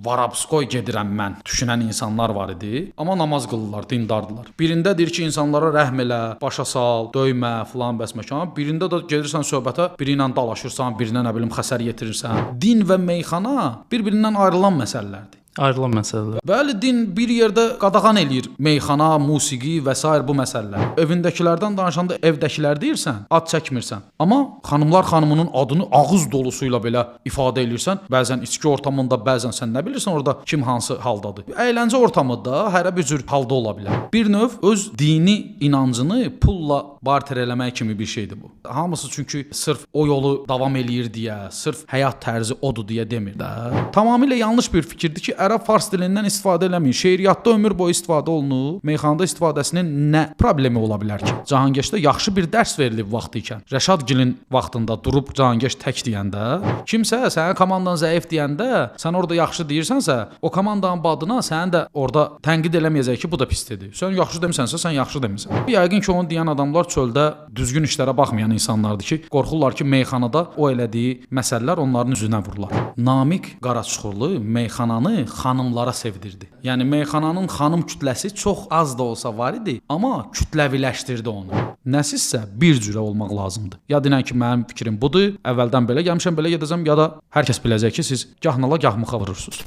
Varabskoy gedirəm mən düşünən insanlar var idi. Amma namaz qılırlar, dindardılar. Birində deyir ki, insanlara rəhm elə, başa sal, döymə filan bəs məkan. Birində də gedirsən söhbətə, biri ilə dalaşırsan, birinə nə bilim xəsər yetirirsən. Din və meyxana bir-birindən ayrılan məsələlərdir. Ayrılan məsələlər. Bəli, din bir yerdə qadağan eləyir meyxana, musiqi və s. bu məsələlər. Evindəkilərdən danışanda evdəkilər deyirsən, ad çəkmirsən. Amma xanımlar xanımının adını ağız dolusuyla belə ifadə eləyirsən. Bəzən içki ortamında, bəzən sən nə bilirsən orada kim hansı haldadır. Əyləncə ortamında hərə bir cür halda ola bilər. Bir növ öz dini inancını pulla barter eləmək kimi bir şeydir bu. Hamısı çünki sırf o yolu davam eləyir deyə, sırf həyat tərzi odur deyə demir də. Tamamilə yanlış bir fikirdir ki, ərəb fars dilindən istifadə eləməyin. Şeiriyyatda ömür boyu istifadə olunur. Meyxanada istifadəsinin nə problemi ola bilər ki? Cahangeşdə yaxşı bir dərs verilib vaxtı ikən. Rəşadgilin vaxtında durub Cahangeş tək deyəndə, kimsə sənin komandan zəif deyəndə, sən orada yaxşı deyirsənsə, o komandanın badına sənin də orada tənqid eləməyəcək ki, bu da pisdir. Sən yaxşı demirsənsə, sən yaxşı demisən. Yəqin ki, onu deyən adamlar çöldə düzgün işlərə baxmayan insanlardır ki, qorxurlar ki, meyxanada o elədiyi məsələlər onların üzünə vurular. Namiq Qaraçuxurlu meyxananı xanımlara sevdirdi. Yəni meyxananın xanım kütləsi çox az da olsa var idi, amma kütləviləşdirdi onu. Nəsizsə bir cürə olmaq lazımdır. Ya dinən ki, mənim fikrim budur, əvvəldən belə gəlmişəm, belə gedəcəm, ya da hər kəs biləcək ki, siz gah nala, gah mıxa vurursunuz.